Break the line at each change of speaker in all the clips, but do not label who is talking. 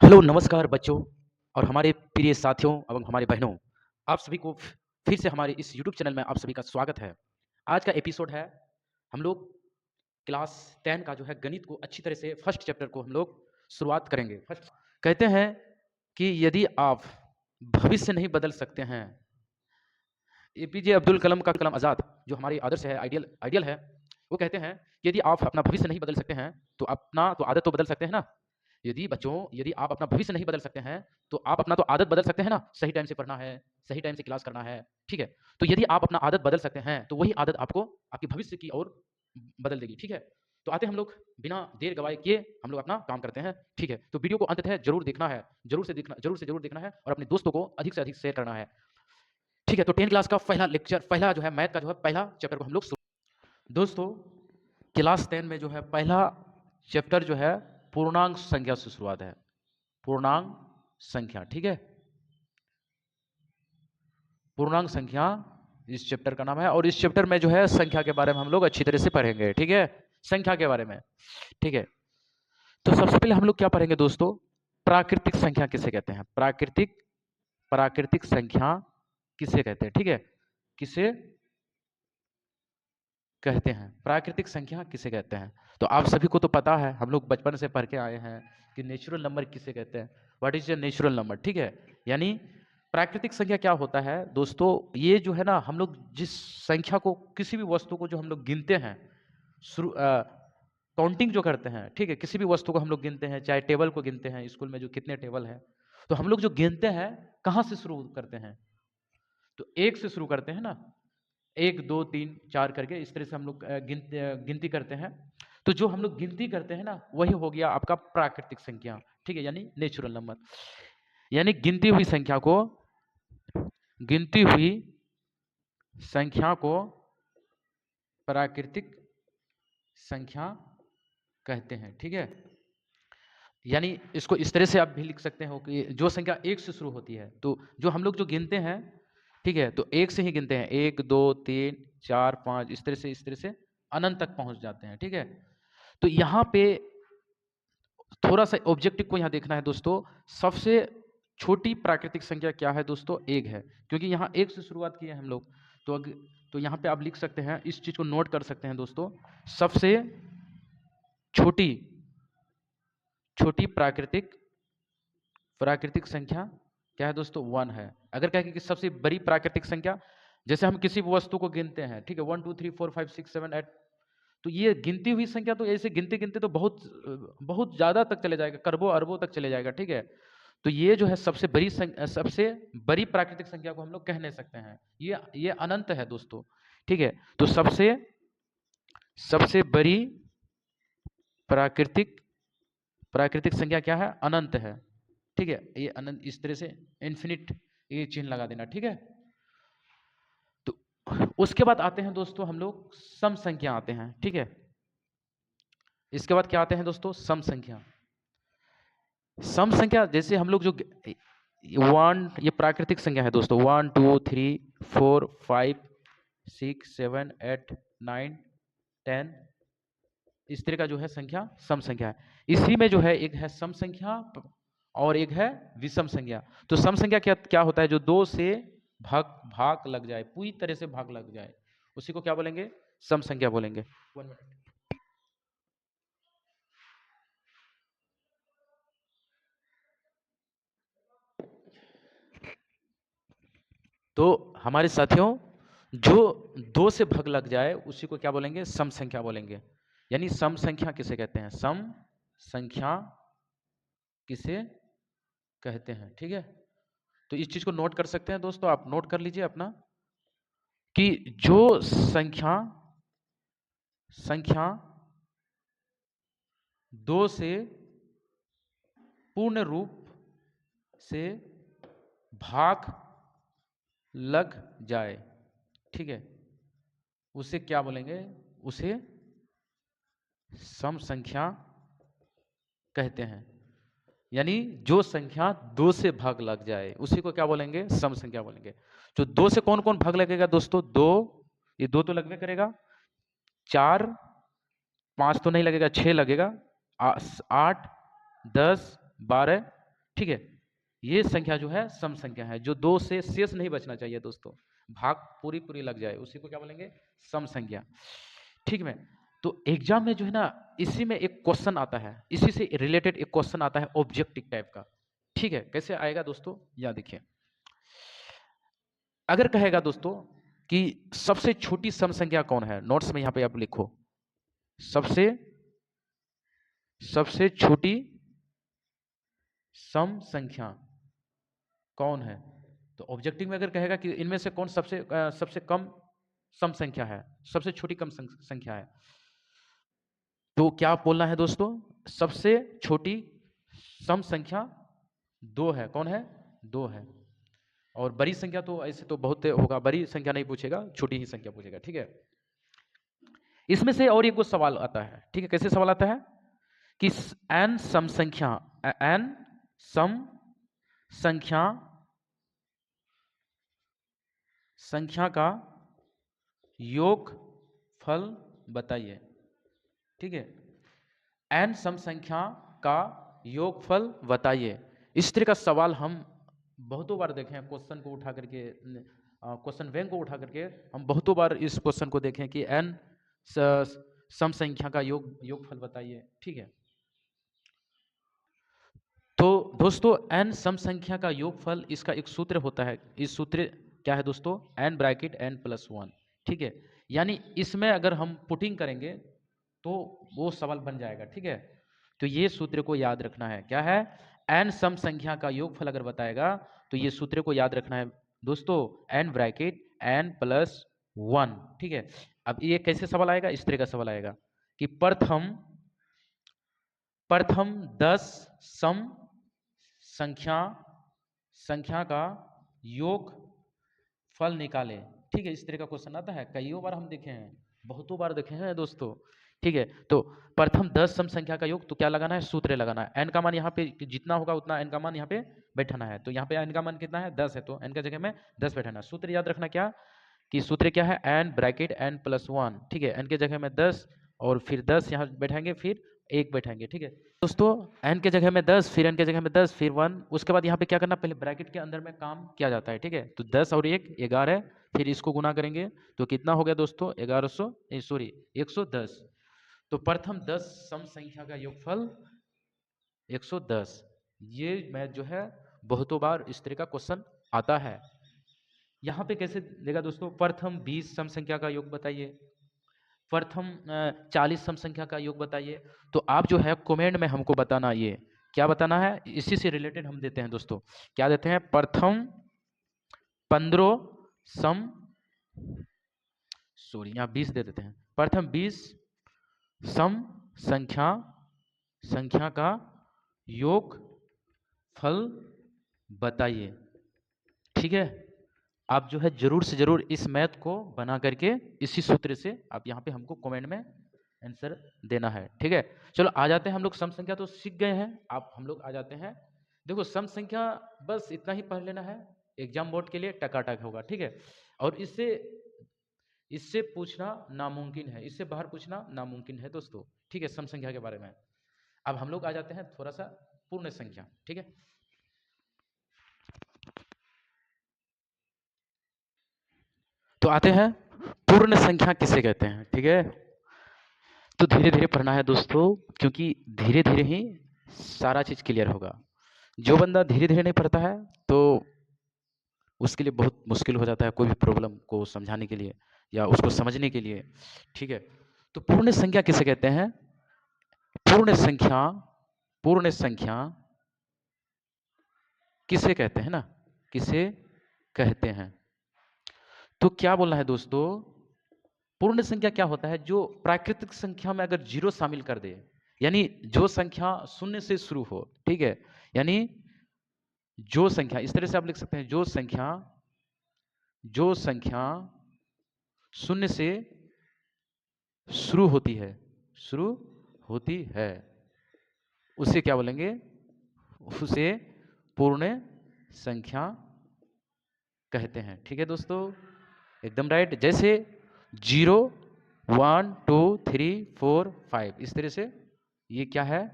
Hello, नमस्कार बच्चों और हमारे प्रिय साथियों एवं हमारे बहनों, आप सभी को फिर से हमारे इस यूट्यूब चैनल में आप सभी का स्वागत है। आज का एपिसोड है, हम लोग क्लास 10 का जो है गणित को अच्छी तरह से फर्स्ट चैप्टर को हम लोग शुरुआत करेंगे। फर्स्ट कहते हैं कि यदि आप भविष्य नहीं बदल सकते हैं, एपीजे अब्दुल कलाम का कलाम आज़ाद जो हमारे आदर्श है, आइडियल आइडियल है, वो कहते हैं कि यदि आप अपना भविष्य नहीं बदल सकते हैं, तो अपना तो आदत तो बदल सकते हैं ना। यदि आप अपना भविष्य नहीं बदल सकते हैं, तो आप अपना तो आदत बदल सकते हैं ना। सही टाइम से पढ़ना है, सही टाइम से क्लास करना है, ठीक है। तो यदि आप अपना आदत बदल सकते हैं, तो वही आदत आपको आपके भविष्य की ओर बदल देगी, ठीक है। तो आते हम लोग बिना देर गवाए किए हम लोग अपना काम करते हैं, ठीक है। तो वीडियो को अंत तक जरूर देखना है, जरूर देखना है और अपने दोस्तों को अधिक से अधिक शेयर करना है, ठीक है। तो 10 क्लास का पहला लेक्चर, पहला जो है मैथ का जो है पहला चैप्टर को हम लोग दोस्तों क्लास 10 में जो है पहला चैप्टर जो है पूर्णांक संख्या से शुरुआत है। पूर्णांक संख्या, ठीक है। पूर्णांक संख्या इस चैप्टर का नाम है और इस चैप्टर में जो है संख्या के बारे में हम लोग अच्छी तरह से पढ़ेंगे, ठीक है। संख्या के बारे में, ठीक है। तो सबसे पहले हम लोग क्या पढ़ेंगे दोस्तों, प्राकृतिक संख्या किसे कहते हैं। प्राकृतिक संख्या किसे कहते हैं, ठीक है। किसे कहते हैं, प्राकृतिक संख्या किसे कहते हैं। तो आप सभी को तो पता है, हम लोग बचपन से पढ़ के आए हैं कि नेचुरल नंबर किसे कहते हैं। What is a natural number, ठीक है। यानी प्राकृतिक संख्या क्या होता है दोस्तों, ये जो है ना, हम लोग जिस संख्या को, किसी भी वस्तु को जो हम लोग गिनते हैं, शुरू काउंटिंग जो करते हैं, ठीक है। किसी भी वस्तु को हम लोग गिनते हैं, चाहे टेबल को गिनते हैं, स्कूल में जो कितने टेबल है, तो हम लोग जो गिनते हैं कहाँ से शुरू करते हैं, तो एक से शुरू करते हैं ना। 1 2 3 4 करके इस तरह से हम लोग गिनती करते हैं। तो जो हम लोग गिनती करते हैं ना, वही हो गया आपका प्राकृतिक संख्या, ठीक है, यानी नेचुरल नंबर। यानी गिनती हुई संख्या को प्राकृतिक संख्या कहते हैं, ठीक है। यानी इसको इस तरह से आप भी लिख सकते हो कि जो संख्या 1 से शुरू होती है, तो जो हम लोग जो गिनते हैं, ठीक है, तो 1 से ही गिनते हैं, 1 2 3 4 5 इस तरह से अनंत तक पहुंच जाते हैं, ठीक है। तो यहाँ पे थोड़ा सा ऑब्जेक्टिव को यहाँ देखना है दोस्तों। सबसे छोटी प्राकृतिक संख्या क्या है दोस्तों, 1 है, क्योंकि यहाँ 1 से शुरुआत किए हैं हम लोग। तो यहाँ पे आप लिख सकते हैं, इस चीज को नोट कर सकते हैं दोस्तों। सबसे छोटी छोटी प्राकृतिक संख्या क्या है दोस्तों, 1 है। अगर कहें कि सबसे बड़ी प्राकृतिक संख्या, जैसे हम किसी भी वस्तु को गिनते हैं, ठीक है, 1 2 3 4 5 6 7 8, तो ये गिनती हुई संख्या तो ऐसे गिनते गिनते तो बहुत बहुत ज्यादा तक चले जाएगा, करबों अरबों तक चले जाएगा, ठीक है। तो ये जो है सबसे बड़ी प्राकृतिक संख्या को हम लोग कह नहीं सकते हैं, ये अनंत है दोस्तों, ठीक है। तो सबसे बड़ी प्राकृतिक प्राकृतिक संख्या क्या है, अनंत है, ठीक है। ये अनंत इस तरह से इन्फिनिट ये चिन्ह लगा देना, ठीक है। तो उसके बाद आते हैं दोस्तों हम लोग सम संख्या आते हैं, ठीक है। इसके बाद क्या आते हैं दोस्तों, सम संख्या। सम संख्या जैसे हम लोग जो वन, ये प्राकृतिक संख्या है दोस्तों, 1 2 3 4 5 6 7 8 9 10, इस तरह का जो है संख्या सम संख्या है। इसी में जो है एक है सम संख्या और एक है विषम संख्या। तो सम संख्या क्या क्या होता है, जो 2 से भाग लग जाए, पूरी तरह से भाग लग जाए, उसी को क्या बोलेंगे, सम संख्या बोलेंगे। 1 मिनट। तो हमारे साथियों, जो 2 से भाग लग जाए उसी को क्या बोलेंगे, सम संख्या बोलेंगे। यानी सम संख्या किसे कहते हैं, सम संख्या किसे कहते हैं, ठीक है। तो इस चीज को नोट कर सकते हैं दोस्तों, आप नोट कर लीजिए अपना, कि जो संख्या संख्या 2 से पूर्ण रूप से भाग लग जाए, ठीक है, उसे क्या बोलेंगे, उसे सम संख्या कहते हैं। यानी जो संख्या 2 से भाग लग जाए उसी को क्या बोलेंगे, सम संख्या बोलेंगे। जो 2 से कौन कौन भाग लगेगा दोस्तों, 2, ये 2 तो लगने करेगा, 4 5 तो नहीं लगेगा, 6 लगेगा, 8 10 12 ठीक है, ये संख्या जो है सम संख्या है, जो 2 से शेष नहीं बचना चाहिए दोस्तों, भाग पूरी लग जाए, उसी को क्या बोलेंगे, सम संख्या। ठीक है, तो एग्जाम में जो है ना, इसी में एक क्वेश्चन आता है, इसी से रिलेटेड एक क्वेश्चन आता है ऑब्जेक्टिव टाइप का। ठीक है, कैसे आएगा दोस्तों, या देखिए, अगर कहेगा दोस्तों कि सबसे छोटी सम संख्या कौन है, नोट्स में यहां पे आप लिखो, सबसे सबसे छोटी सम संख्या कौन है, तो ऑब्जेक्टिव में अगर कहेगा कि इनमें से कौन सबसे कम सम संख्या है, सबसे छोटी कम संख्या है, तो क्या बोलना है दोस्तों, सबसे छोटी सम संख्या 2 है, कौन है, 2 है। और बड़ी संख्या तो ऐसे तो बहुत होगा, बड़ी संख्या नहीं पूछेगा, छोटी ही संख्या पूछेगा। ठीक है, इसमें से और एक सवाल आता है, ठीक है, कैसे सवाल आता है कि n सम संख्या, n सम संख्या संख्या का योगफल बताइए। ठीक है, n सम संख्या का योगफल बताइए। इस तरह का सवाल हम बहुतों बार देखे हैं, क्वेश्चन को उठा करके, क्वेश्चन बैंक को उठा करके हम बहुतों बार इस क्वेश्चन को देखें कि n सम संख्या का योगफल बताइए। ठीक है, तो दोस्तों n सम संख्या का योगफल, इसका एक सूत्र होता है, इस सूत्र क्या है दोस्तों, n ब्रैकेट n प्लस 1। ठीक है, यानी इसमें अगर हम पुटिंग करेंगे तो वो सवाल बन जाएगा। ठीक है, तो ये सूत्र को याद रखना है, क्या है, n सम संख्या का योगफल अगर बताएगा तो ये सूत्र को याद रखना है दोस्तों, n ब्रैकेट n प्लस 1। ठीक है, अब ये कैसे सवाल आएगा, इस तरह का सवाल आएगा कि प्रथम 10 सम संख्या का योग फल निकाले। ठीक है, इस तरह का क्वेश्चन आता है, कईयों बार हम देखे हैं, बहुतों बार देखे हैं दोस्तों। ठीक है, तो प्रथम 10 सम संख्या का योग, तो क्या लगाना है, सूत्र लगाना है, n का मान यहाँ पे जितना होगा उतना n का मान यहाँ पे बैठाना है, तो यहाँ पे n का मान कितना है, 10 है, तो n का जगह में 10 बैठाना है। सूत्र याद रखना, क्या कि सूत्र क्या है, n ब्रैकेट n प्लस 1। ठीक है, n के जगह में 10 और फिर 10 यहाँ बैठाएंगे, फिर 1 बैठाएंगे। ठीक है दोस्तों, n के जगह में 10, फिर n के जगह में 10, फिर 1, उसके बाद यहाँ पे क्या करना, पहले ब्रैकेट के अंदर में काम किया जाता है। ठीक है, तो 10 और 1 11, फिर इसको गुना करेंगे तो कितना हो गया दोस्तों, 110। तो प्रथम 10 सम संख्या का योगफल 110। ये मैथ जो है बहुतों बार इस तरह का क्वेश्चन आता है। यहाँ पे कैसे देगा दोस्तों, प्रथम 20 सम संख्या का योग बताइए, प्रथम 40 सम संख्या का योग बताइए। तो आप जो है कमेंट में हमको बताना, ये क्या बताना है, इसी से रिलेटेड हम देते हैं दोस्तों, क्या देते हैं, प्रथम 15 सम, सॉरी यहाँ 20 दे देते हैं, प्रथम 20 सम संख्या का योग फल बताइए। ठीक है, आप जो है जरूर से जरूर इस मैथ को बना करके इसी सूत्र से आप यहाँ पे हमको कमेंट में आंसर देना है। ठीक है, चलो आ जाते हैं हम लोग, सम संख्या तो सीख गए हैं, आप हम लोग आ जाते हैं, देखो सम संख्या बस इतना ही पढ़ लेना है, एग्जाम बोर्ड के लिए टकाटक होगा। ठीक है, और इससे पूछना नामुमकिन है, इससे बाहर पूछना नामुमकिन है दोस्तों। ठीक है, सम संख्या के बारे में। अब हम लोग आ जाते हैं थोड़ा सा पूर्ण संख्या। ठीक है, तो आते हैं पूर्ण संख्या किसे कहते हैं। ठीक है, तो धीरे धीरे पढ़ना है दोस्तों, क्योंकि धीरे धीरे ही सारा चीज क्लियर होगा। जो बंदा धीरे धीरे नहीं पढ़ता है तो उसके लिए बहुत मुश्किल हो जाता है कोई भी प्रॉब्लम को समझाने के लिए या उसको समझने के लिए। ठीक है, तो पूर्ण संख्या किसे कहते हैं, पूर्ण संख्या किसे कहते हैं ना, किसे कहते हैं, तो क्या बोलना है दोस्तों, पूर्ण संख्या क्या होता है, जो प्राकृतिक संख्या में अगर 0 शामिल कर दे, यानी जो संख्या शून्य से शुरू हो। ठीक है, यानी जो संख्या, इस तरह से आप लिख सकते हैं, जो संख्या शून्य से शुरू होती है, उसे क्या बोलेंगे, उसे पूर्ण संख्या कहते हैं। ठीक है दोस्तों, एकदम राइट, जैसे 0 1 2 3 4 5, इस तरह से ये क्या है,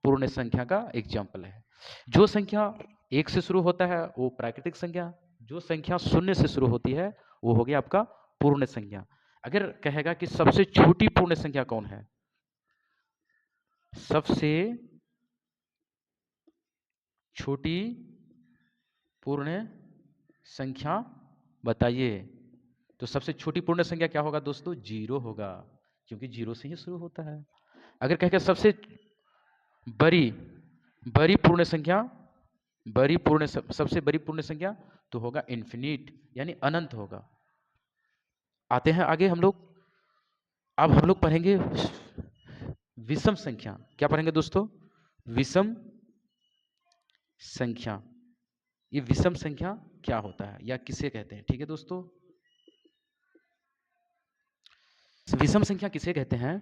पूर्ण संख्या का एग्जाम्पल है। जो संख्या 1 से शुरू होता है वो प्राकृतिक संख्या, जो संख्या 0 से शुरू होती है वो हो गया आपका पूर्ण संख्या। अगर कहेगा कि सबसे छोटी पूर्ण संख्या कौन है? सबसे छोटी पूर्ण संख्या बताइए। तो सबसे छोटी पूर्ण संख्या क्या होगा दोस्तों? 0 होगा, क्योंकि 0 से ही शुरू होता है। अगर कहेगा सबसे बड़ी बड़ी पूर्ण संख्या, सबसे बड़ी पूर्ण संख्या तो होगा इन्फिनिट, यानी अनंत होगा। आते हैं आगे हम लोग। अब हम लोग पढ़ेंगे विषम संख्या। क्या पढ़ेंगे दोस्तों? विषम संख्या। ये विषम संख्या क्या होता है या किसे कहते हैं? ठीक है दोस्तों, विषम संख्या किसे कहते हैं?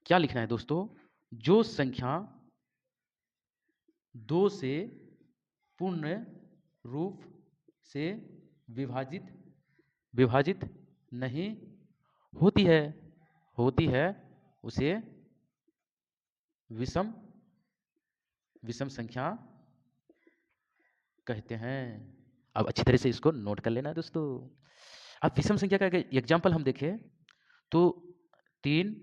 क्या लिखना है दोस्तों? जो संख्या 2 से पूर्ण रूप से विभाजित विभाजित नहीं होती है उसे विषम विषम संख्या कहते हैं। अब अच्छी तरह से इसको नोट कर लेना है दोस्तों। अब विषम संख्या का एग्जाम्पल हम देखें तो 3,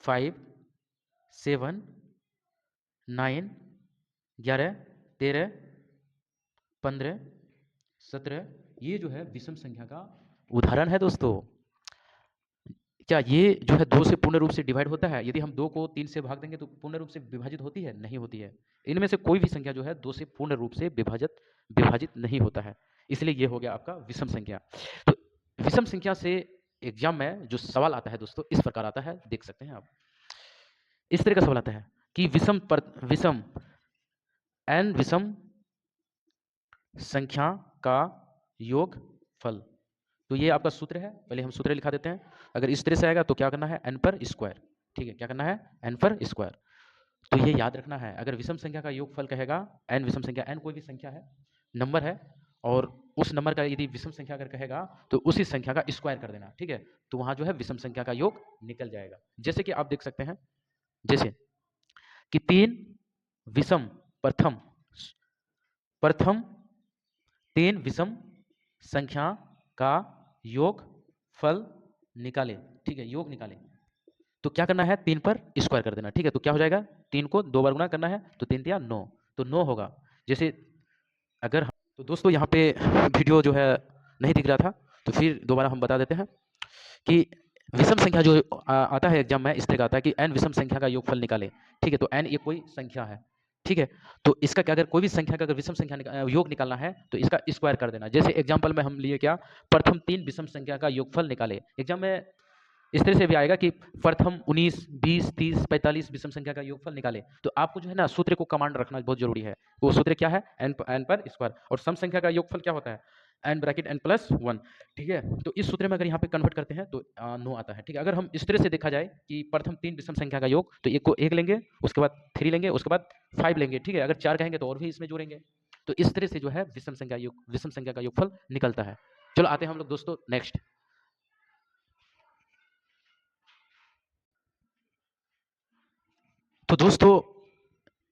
5, 7, 9, 11, 13, 15, 17 ये जो है विषम संख्या का उदाहरण है दोस्तों। क्या ये जो है 2 से पूर्ण रूप से डिवाइड होता है? यदि हम 2 को 3 से भाग देंगे तो पूर्ण रूप से विभाजित होती है? नहीं होती है। इनमें से कोई भी संख्या जो है 2 से पूर्ण रूप से विभाजित नहीं होता है। इसलिए ये हो गया आपका विषम संख्या। तो विषम संख्या से एग्जाम में जो सवाल आता है दोस्तों इस प्रकार आता है, देख सकते हैं आप। इस तरह का सवाल आता है कि विषम n विषम संख्या का योगफल। तो ये आपका सूत्र है, पहले हम सूत्र लिखा देते हैं। अगर इस तरह से आएगा तो क्या करना है? n पर स्क्वायर। ठीक है, क्या करना है? n पर स्क्वायर। तो ये याद रखना है, अगर विषम संख्या का योगफल कहेगा, n विषम संख्या, n कोई भी संख्या है, नंबर है, और उस नंबर का यदि विषम संख्या अगर कहेगा तो उसी संख्या का स्क्वायर कर देना। ठीक है, तो वहां जो है विषम संख्या का योग निकल जाएगा। जैसे कि आप देख सकते हैं, जैसे कि 3 विषम प्रथम प्रथम 3 विषम संख्या का योग फल निकाले। ठीक है, योग निकाले तो क्या करना है? 3 पर स्क्वायर कर देना। ठीक है, तो क्या हो जाएगा? 3 को 2 बार गुना करना है तो 3 तिया 9, तो 9 होगा। जैसे अगर तो दोस्तों यहाँ पे वीडियो जो है नहीं दिख रहा था, तो फिर दोबारा हम बता देते हैं कि विषम संख्या जो आता है एग्जाम में इस तरह का आता है कि n विषम संख्या का योगफल निकाले। ठीक है, तो n ये कोई संख्या है। ठीक है, तो इसका क्या, अगर कोई भी संख्या का अगर विषम संख्या योग निकालना है तो इसका स्क्वायर कर देना। जैसे एग्जाम्पल में हम लिए क्या? प्रथम 3 विषम संख्या का योगफल निकाले। एग्जाम में इस तरह से भी आएगा कि प्रथम 19, 20, 30, 45 विषम संख्या का योगफल निकाले। तो आपको जो है ना सूत्र को कमांड रखना बहुत जरूरी है। वो सूत्र क्या है? n पर स्क्वायर। और सम संख्या का योगफल क्या होता है? n bracket n plus 1। ठीक है, तो इस सूत्र में अगर यहाँ पे कन्वर्ट करते हैं तो 9 आता है। ठीक है, अगर हम इस तरह से देखा जाए कि प्रथम 3 विषम संख्या का योग, तो एक को 1 लेंगे, उसके बाद 3 लेंगे, उसके बाद 5 लेंगे। ठीक है, अगर 4 कहेंगे तो और भी इसमें जोड़ेंगे। तो इस तरह से जो है विषम संख्या का योगफल निकलता है। चलो आते हैं हम लोग दोस्तों नेक्स्ट। तो दोस्तों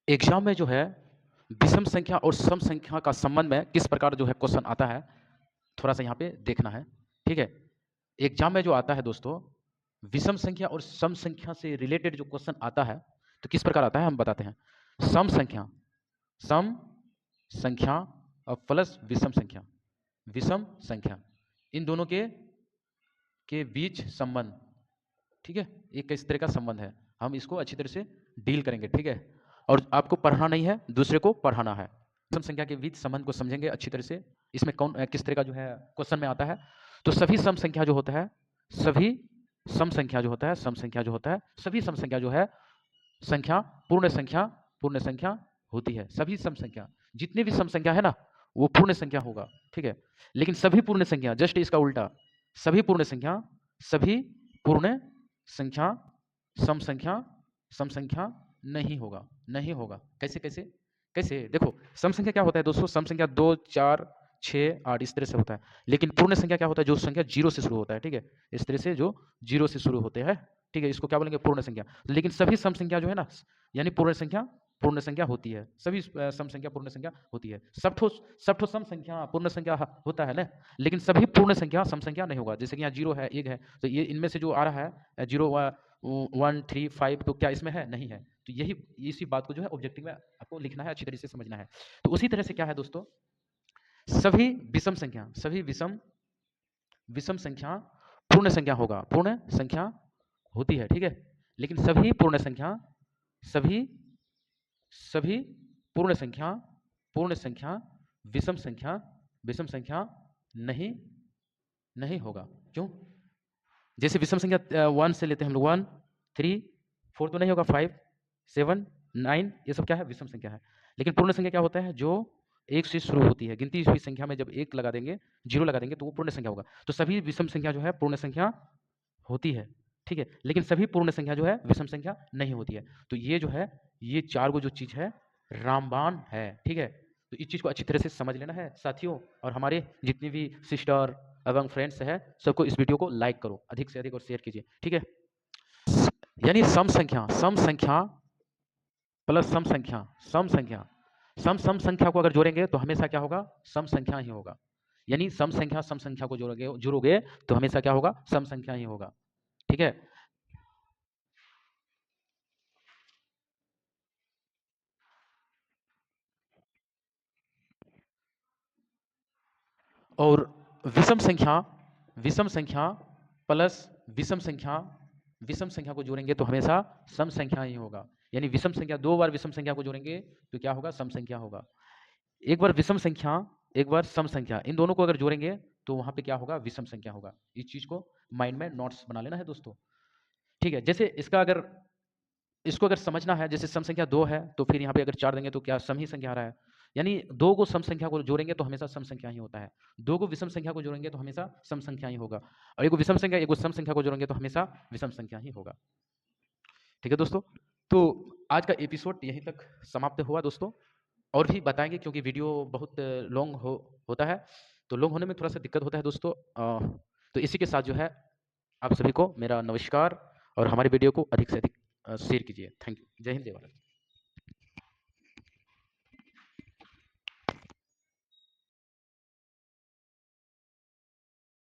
एग्जाम में जो है विषम संख्या और सम संख्या का संबंध में किस प्रकार जो है क्वेश्चन आता है, थोड़ा सा यहाँ पे देखना है। ठीक है, एग्जाम में जो आता है दोस्तों विषम संख्या और सम संख्या से रिलेटेड जो क्वेश्चन आता है तो किस प्रकार आता है हम बताते हैं। सम संख्या और प्लस विषम संख्या इन दोनों के बीच संबंध। ठीक है, एक इस तरह का संबंध है, हम इसको अच्छी तरह से डील करेंगे। ठीक है, और आपको पढ़ना नहीं है, दूसरे को पढ़ाना है। सम संख्या के बीच संबंध को समझेंगे अच्छी तरह से। इसमें कौन किस तरह का जो है क्वेश्चन में आता है। तो सभी सम संख्या जो होता है, सभी सम संख्या जो होता है, सभी सम संख्या जो है संख्या पूर्ण संख्या होती है। सभी सम संख्या, जितने भी सम संख्या है ना वो पूर्ण संख्या होगा। ठीक है, लेकिन सभी पूर्ण संख्या जस्ट इसका उल्टा, सभी पूर्ण संख्या सम संख्या नहीं होगा। कैसे कैसे कैसे? देखो सम संख्या क्या होता है दोस्तों? सम संख्या 2, 4, 6, 8 इस तरह से होता है। लेकिन पूर्ण संख्या क्या होता है? जो संख्या 0 से शुरू होता है। ठीक है, इस तरह से जो 0 से शुरू होते हैं ठीक है, इसको क्या बोलेंगे? पूर्ण संख्या। लेकिन सभी सम संख्या जो है ना, यानी पूर्ण संख्या होती है। सभी सम संख्या पूर्ण संख्या होती है। सब ठो सम संख्या पूर्ण संख्या होता है ना, लेकिन सभी पूर्ण संख्या सम संख्या नहीं होगा। जैसे कि यहाँ 0 है, 1 है, तो ये इनमें से जो आ रहा है 0 1 3 5, तो क्या इसमें है? नहीं है। तो यही इसी बात को जो है ऑब्जेक्टिव में आपको लिखना है, अच्छी तरीके से समझना है। तो उसी तरह से क्या है दोस्तों, सभी विषम संख्या पूर्ण संख्या होगा, पूर्ण संख्या होती है, ठीक है। लेकिन सभी सभी पूर्ण संख्या विषम संख्या नहीं नहीं होगा। क्यों? जैसे विषम संख्या 1 से लेते हैं हम लोग, 1 3 4 तो नहीं होगा, 5 7 9, ये सब क्या है? विषम संख्या है। लेकिन पूर्ण संख्या क्या होता है? जो 1 से शुरू होती है। गिनती हुई संख्या में जब 1 लगा देंगे, 0 लगा देंगे, तो वो पूर्ण संख्या होगा। तो सभी विषम संख्या जो है पूर्ण संख्या होती है, ठीक है। लेकिन सभी पूर्ण संख्या जो है विषम संख्या नहीं होती है। तो ये जो है, ये 4 गो जो चीज़ है, रामबाण है, ठीक है। तो इस चीज़ को अच्छी तरह से समझ लेना है साथियों, और हमारे जितनी भी सिस्टर एवं फ्रेंड्स हैं, सबको इस वीडियो को लाइक करो, अधिक से अधिक, और शेयर कीजिए, ठीक है। यानी सम संख्या प्लस सम संख्या को अगर जोड़ेंगे तो हमेशा क्या होगा? सम संख्या ही होगा। यानी सम संख्या को जोड़ोगे तो हमेशा क्या होगा? सम संख्या ही होगा, ठीक है। और विषम संख्या प्लस विषम संख्या को जोड़ेंगे तो हमेशा सम संख्या ही होगा। यानी विषम संख्या, 2 बार विषम संख्या को जोड़ेंगे तो क्या होगा? सम संख्या होगा। एक बार विषम संख्या, एक बार सम संख्या, इन दोनों को अगर जोड़ेंगे तो वहां पे क्या होगा? विषम संख्या होगा। इस चीज को माइंड में नोट्स बना लेना है दोस्तों, ठीक है। जैसे इसको अगर समझना है, जैसे सम संख्या 2 है, तो फिर यहाँ पे अगर 4 देंगे तो क्या सम ही संख्या आ रहा है। यानी 2 को सम संख्या को जोड़ेंगे तो हमेशा सम संख्या ही होता है। 2 को विषम संख्या को जोड़ेंगे तो हमेशा सम संख्या ही होगा। और एक विषम संख्या, एक सम संख्या को जोड़ेंगे तो हमेशा विषम संख्या ही होगा, ठीक है दोस्तों। तो आज का एपिसोड यहीं तक समाप्त हुआ दोस्तों। और भी बताएंगे, क्योंकि वीडियो बहुत लॉन्ग होता है, तो लॉन्ग होने में थोड़ा सा दिक्कत होता है दोस्तों। तो इसी के साथ जो है, आप सभी को मेरा नमस्कार, और हमारे वीडियो को अधिक से अधिक शेयर कीजिए। Thank you. जय हिंद, जय भारत।